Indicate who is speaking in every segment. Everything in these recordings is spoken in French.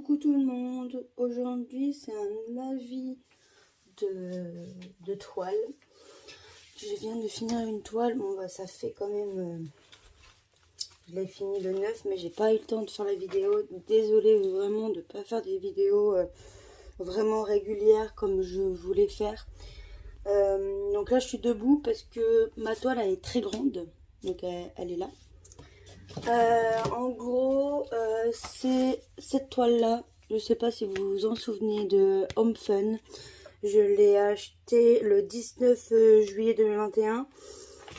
Speaker 1: Coucou tout le monde, aujourd'hui c'est un avis de toile. Je viens de finir une toile, bon bah ça fait quand même, je l'ai fini le 9 mais j'ai pas eu le temps de faire la vidéo. Désolée vraiment de pas faire des vidéos vraiment régulières comme je voulais faire. Donc là je suis debout parce que ma toile elle est très grande, donc elle est là. En gros, c'est cette toile là, je sais pas si vous vous en souvenez, de Home Fun. Je l'ai acheté le 19 juillet 2021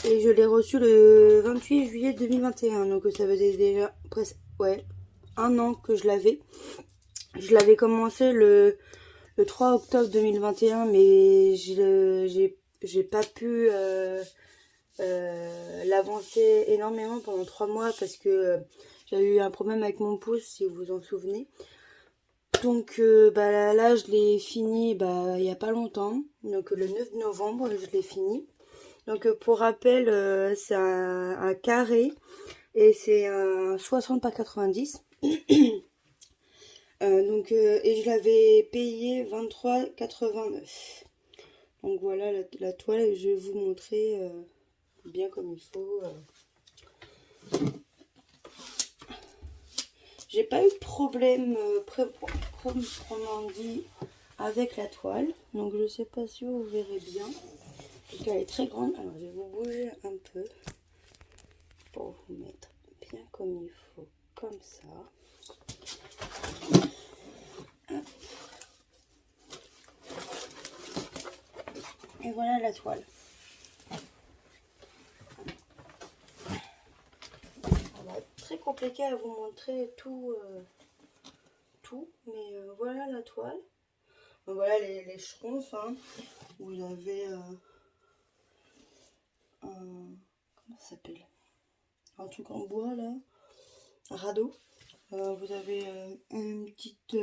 Speaker 1: et je l'ai reçu le 28 juillet 2021. Donc ça faisait déjà presque un an que je l'avais. Je l'avais commencé le 3 octobre 2021, mais j'ai pas pu l'avancer énormément pendant 3 mois parce que j'avais eu un problème avec mon pouce, si vous vous en souvenez. Donc là je l'ai fini il y a pas longtemps, donc le 9 novembre je l'ai fini. Donc pour rappel, c'est un carré et c'est un 60 par 90. Et je l'avais payé 23,89. Donc voilà la toile, je vais vous montrer bien comme il faut. J'ai pas eu de problème proprement dit avec la toile, donc je sais pas si vous verrez bien parce qu'elle est très grande. Alors je vais vous bouger un peu pour vous mettre bien comme il faut, comme ça. Et voilà la toile. Très compliqué à vous montrer tout, mais voilà la toile. Donc voilà les schtroumpfs, hein. Vous avez comment ça s'appelle, un truc en bois là, un radeau. Vous avez une petite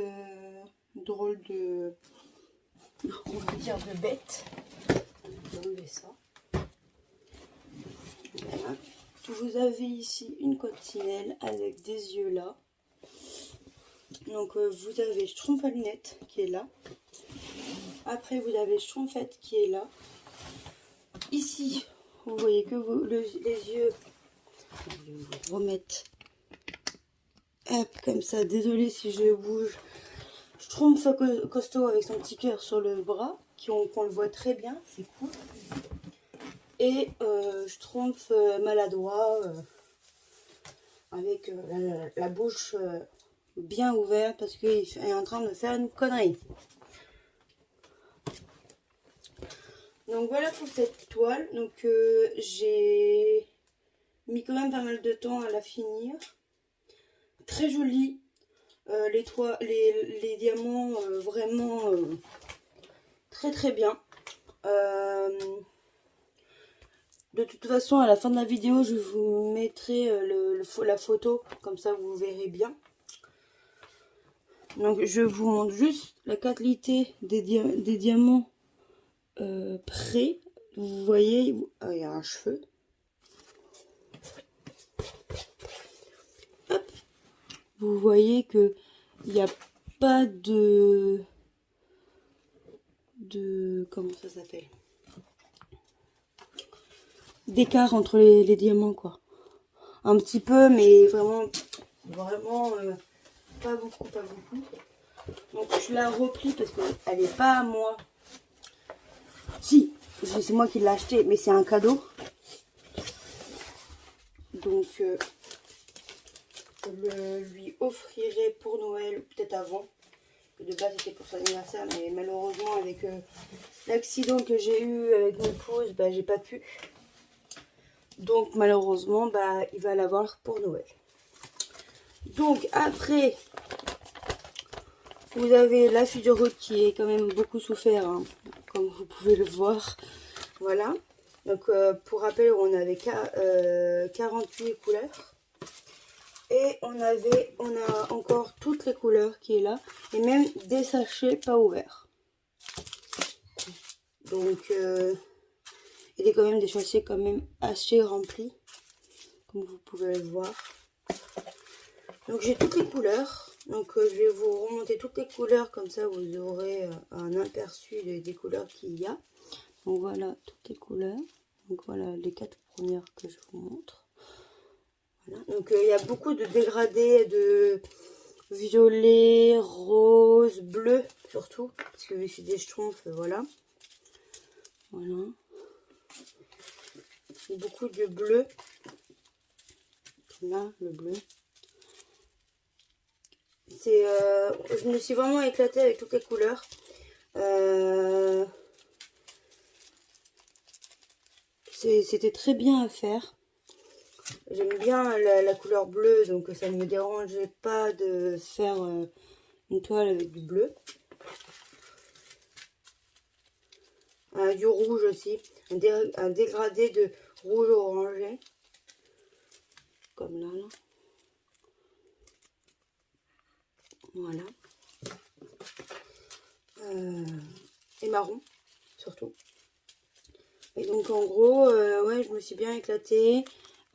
Speaker 1: drôle de, on va dire, de bête. Je vais enlever ça. Voilà. Vous avez ici une coccinelle avec des yeux là. Donc vous avez Schtroumpf à lunettes qui est là. Après vous avez Schtroumpfette qui est là. Ici vous voyez que les yeux. Je vais vous remettre. Hop, comme ça. Désolée si je bouge. Schtroumpf costaud avec son petit cœur sur le bras, qu'on le voit très bien, c'est cool. Et Schtroumpf maladroit avec la bouche bien ouverte parce qu'il est en train de faire une connerie. Donc voilà pour cette toile. Donc j'ai mis quand même pas mal de temps à la finir. Très jolie. Les diamants vraiment très très bien. De toute façon, à la fin de la vidéo, je vous mettrai la photo, comme ça vous verrez bien. Donc je vous montre juste la qualité des diamants près. Vous voyez, il y a un cheveu. Hop. Vous voyez que il n'y a pas de comment ça s'appelle, d'écart entre les diamants, quoi. Un petit peu, mais vraiment pas beaucoup. Donc je la replie parce qu'elle n'est pas à moi. Si, c'est moi qui l'ai acheté, mais c'est un cadeau. Donc je le lui offrirai pour Noël, peut-être avant. De base c'était pour son anniversaire, mais malheureusement avec l'accident que j'ai eu avec mon épouse, j'ai pas pu. Donc malheureusement il va l'avoir pour Noël. Donc après vous avez la figure route qui est quand même beaucoup souffert, hein, comme vous pouvez le voir. Voilà. Donc pour rappel, on avait 48 couleurs. Et on a encore toutes les couleurs qui est là. Et même des sachets pas ouverts. Donc il est quand même des sachets quand même assez remplis. Comme vous pouvez le voir. Donc j'ai toutes les couleurs. Donc je vais vous remonter toutes les couleurs, comme ça vous aurez un aperçu des couleurs qu'il y a. Donc voilà toutes les couleurs. Donc voilà les 4 premières que je vous montre. Voilà. Donc il y a beaucoup de dégradés de violet, rose, bleu surtout. Parce que vu que c'est des schtroumpfs, voilà. Voilà. Beaucoup de bleu. Là, le bleu. Je me suis vraiment éclatée avec toutes les couleurs. C'était très bien à faire. J'aime bien la couleur bleue, donc ça ne me dérangeait pas de faire une toile avec du bleu. Du rouge aussi, un dégradé de rouge orangé, comme là. Voilà. Et marron, surtout. Et donc en gros, ouais, je me suis bien éclatée.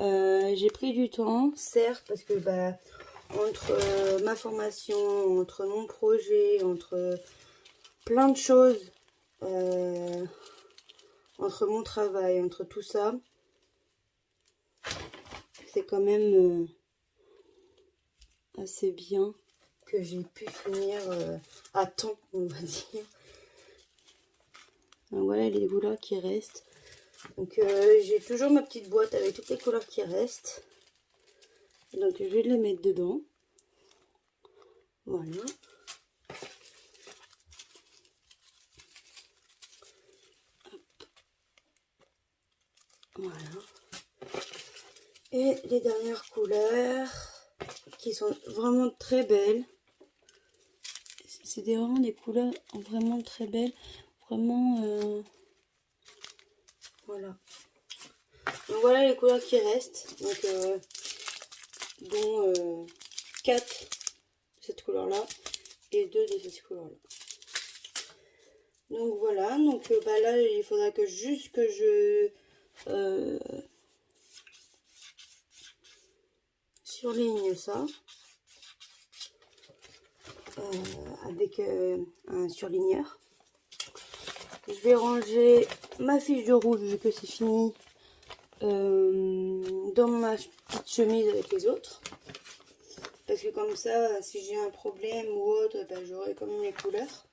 Speaker 1: J'ai pris du temps, certes, parce que entre ma formation, entre mon projet, entre plein de choses, entre mon travail, entre tout ça, c'est quand même assez bien que j'ai pu finir à temps, on va dire. Donc voilà les couleurs qui restent. Donc j'ai toujours ma petite boîte avec toutes les couleurs qui restent. Donc je vais les mettre dedans. Voilà. Hop. Voilà. Et les dernières couleurs qui sont vraiment très belles. C'est vraiment des couleurs vraiment très belles. Vraiment... voilà. Donc voilà les couleurs qui restent. Donc dont 4 de cette couleur là et 2 de cette couleur là. Donc voilà, donc là il faudra que juste que je surligne ça avec un surligneur. Je vais ranger ma fiche de rouge vu que c'est fini dans ma petite chemise avec les autres. Parce que comme ça, si j'ai un problème ou autre, j'aurai quand même les couleurs.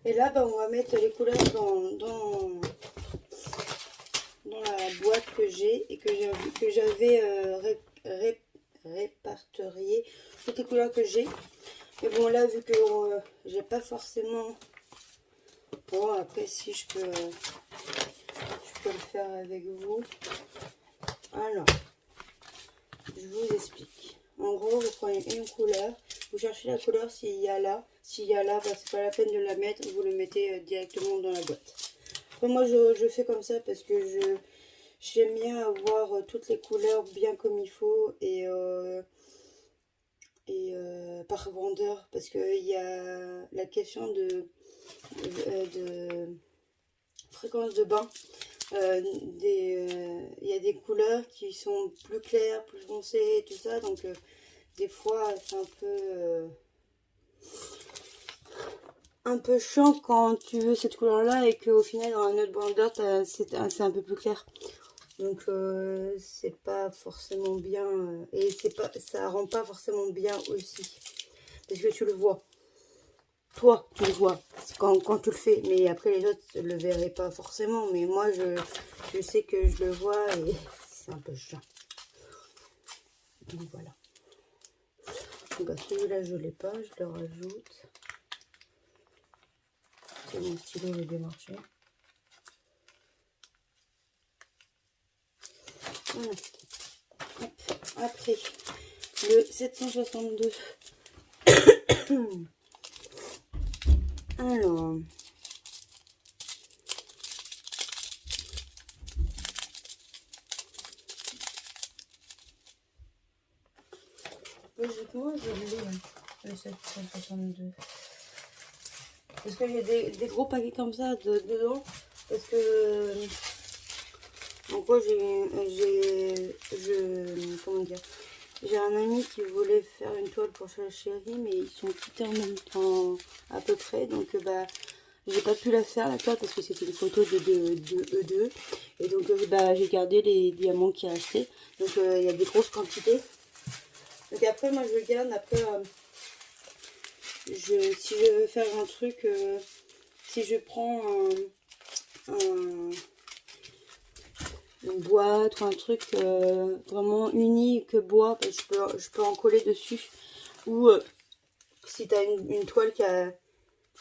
Speaker 1: Et là, on va mettre les couleurs dans la boîte que j'ai et que j'avais répertorié toutes les couleurs que j'ai. Mais bon, là, vu que j'ai pas forcément... Bon, après, si je peux le faire avec vous. Alors, je vous explique. En gros, vous prenez une couleur, vous cherchez la couleur s'il y a là. S'il y a là, c'est pas la peine de la mettre, vous le mettez directement dans la boîte. Après, moi, je fais comme ça parce que j'aime bien avoir toutes les couleurs bien comme il faut et par grandeur, parce qu'il y a la question de fréquence de bain. Il y a des couleurs qui sont plus claires, plus foncées, tout ça, donc des fois c'est un peu chiant quand tu veux cette couleur là et qu'au final dans un autre border c'est un peu plus clair. Donc c'est pas forcément bien et ça rend pas forcément bien aussi, parce que tu le vois. Toi, tu le vois quand tu le fais, mais après les autres ne le verraient pas forcément. Mais moi, je sais que je le vois et c'est un peu chiant. Donc voilà. Donc celui-là, je ne l'ai pas, je le rajoute. C'est mon stylo, il est démarché. Voilà. Hop. Après, le 762. Alors... logiquement, je l'ai, le 762. Parce que j'ai des gros paquets comme ça dedans. Parce que... en quoi comment dire, J'ai un ami qui voulait faire une toile pour sa chérie, mais ils sont quittés en même temps à peu près. Donc bah j'ai pas pu la faire la toile parce que c'était une photo de eux deux. Et donc bah j'ai gardé les diamants qui restaient. Donc il y a des grosses quantités. Donc après moi je garde, après si je veux faire un truc, si je prends une boîte ou un truc vraiment unique bois, bah, je peux en coller dessus. Ou si tu as une toile qui a,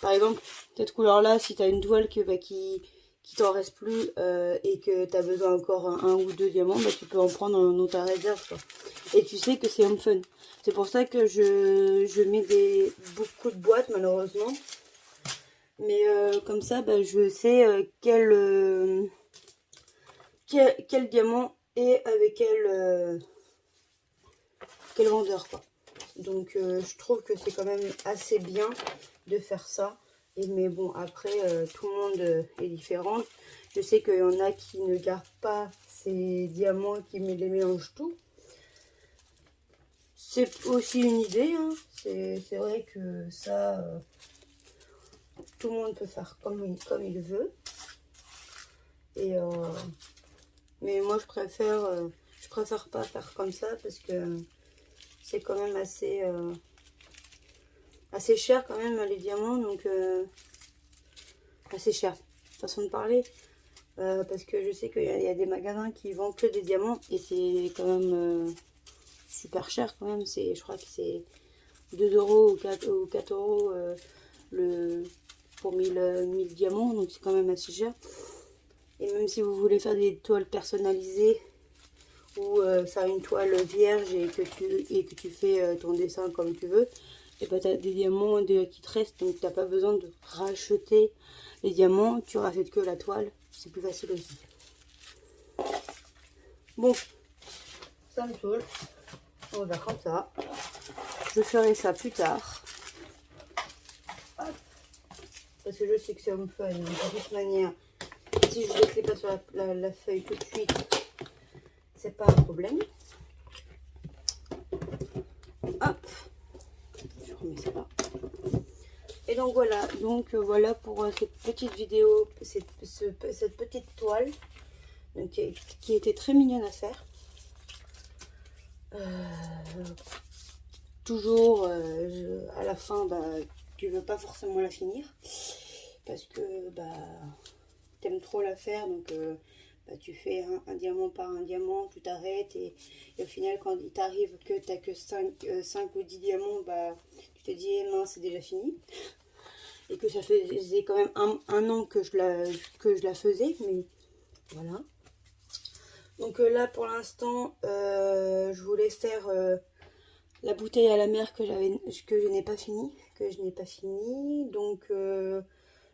Speaker 1: par exemple, cette couleur là, si tu as une toile qui t'en reste plus et que tu as besoin encore un ou deux diamants, bah, tu peux en prendre dans ta réserve, quoi. Et tu sais que c'est home fun. C'est pour ça que je mets beaucoup de boîtes malheureusement. Mais comme ça, bah, je sais quel diamant est avec quel vendeur, quoi. Donc je trouve que c'est quand même assez bien de faire ça. Mais bon, après tout le monde est différent. Je sais qu'il y en a qui ne gardent pas ces diamants, qui les mélangent tout. C'est aussi une idée, hein. C'est vrai que ça, tout le monde peut faire comme il veut. Et mais moi je préfère pas faire comme ça parce que c'est quand même assez cher quand même les diamants, donc assez cher, façon de parler, parce que je sais qu'il y a des magasins qui vendent que des diamants et c'est quand même super cher quand même. Je crois que c'est 2 € ou 4 € pour 1000 diamants, donc c'est quand même assez cher. Et même si vous voulez faire des toiles personnalisées ou faire une toile vierge et que tu fais ton dessin comme tu veux, et bah t'as des diamants qui te restent, donc t'as pas besoin de racheter les diamants, tu rachètes que la toile, c'est plus facile aussi. Bon, ça me saoule, on va comme ça. Je ferai ça plus tard. Hop. Parce que je sais que c'est un fun, de toute manière, si je ne l'écris pas sur la feuille tout de suite, c'est pas un problème. Hop, je remets ça là. Et donc voilà pour cette petite vidéo, cette petite toile donc, qui était très mignonne à faire. Toujours à la fin, bah, tu veux pas forcément la finir parce que bah, t'aimes trop la faire, donc bah, tu fais un diamant par un diamant, tu t'arrêtes et au final quand il t'arrive que t'as que 5 ou 10 diamants, bah, tu te dis eh, mince, c'est déjà fini. Et que ça faisait quand même un an que je la faisais, mais voilà. Donc là pour l'instant je voulais faire la bouteille à la mer que je n'ai pas fini, donc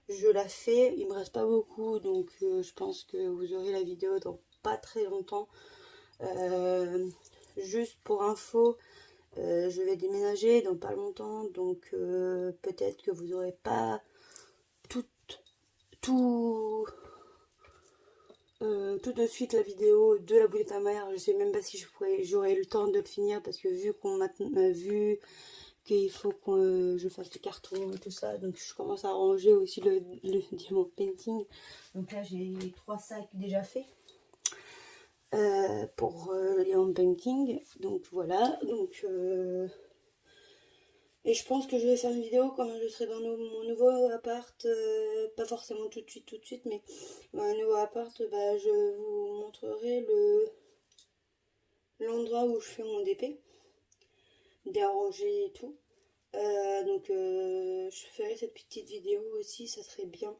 Speaker 1: je la fais. Il me reste pas beaucoup, donc je pense que vous aurez la vidéo dans pas très longtemps. Juste pour info, je vais déménager dans pas longtemps, donc peut-être que vous n'aurez pas tout de suite la vidéo de la bouteille à mer. Je sais même pas si j'aurai le temps de le finir parce que vu qu'il faut que je fasse le carton et tout ça, donc je commence à ranger aussi le diamant painting. Donc là j'ai 3 sacs déjà faits pour le diamant painting. Donc voilà, donc et je pense que je vais faire une vidéo quand je serai dans mon nouveau appart, pas forcément tout de suite, mais mon nouveau appart, bah, je vous montrerai l'endroit où je fais mon DP, déranger et tout. Donc je ferai cette petite vidéo aussi, ça serait bien.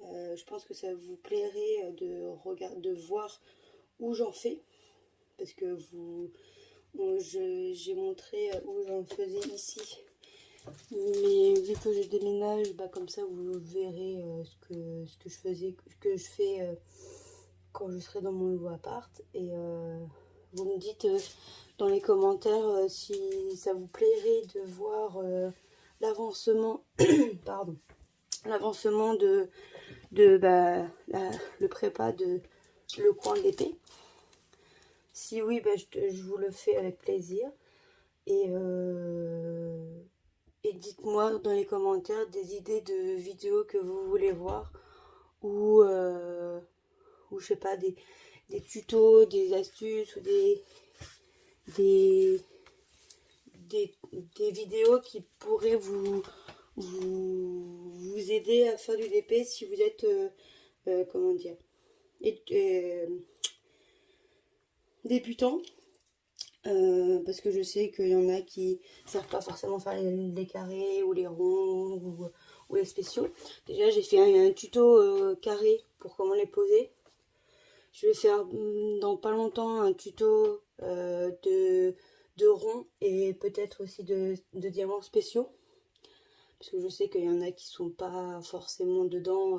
Speaker 1: Je pense que ça vous plairait de voir où j'en fais, parce que j'ai montré où j'en faisais ici. Mais vu que je déménage, bah comme ça vous verrez ce que je fais quand je serai dans mon nouveau appart. Et vous me dites dans les commentaires si ça vous plairait de voir l'avancement pardon, l'avancement de le prépa de le coin d'épée. Si oui, bah, je vous le fais avec plaisir. Et dites-moi dans les commentaires des idées de vidéos que vous voulez voir ou je sais pas, des tutos, des astuces ou des, des vidéos qui pourraient vous aider à faire du DP si vous êtes, comment dire, débutant. Parce que je sais qu'il y en a qui ne savent pas forcément faire les carrés ou les ronds ou les spéciaux. Déjà, j'ai fait un tuto carré pour comment les poser. Je vais faire dans pas longtemps un tuto de ronds et peut-être aussi de diamants spéciaux. Parce que je sais qu'il y en a qui sont pas forcément dedans,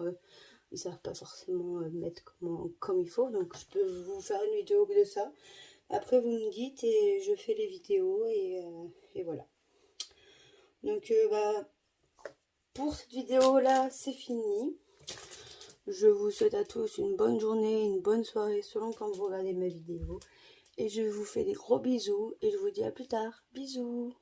Speaker 1: ils savent pas forcément mettre comme il faut. Donc je peux vous faire une vidéo de ça. Après vous me dites et je fais les vidéos et voilà. Donc bah, pour cette vidéo là c'est fini. Je vous souhaite à tous une bonne journée, une bonne soirée selon quand vous regardez ma vidéo. Et je vous fais des gros bisous et je vous dis à plus tard. Bisous.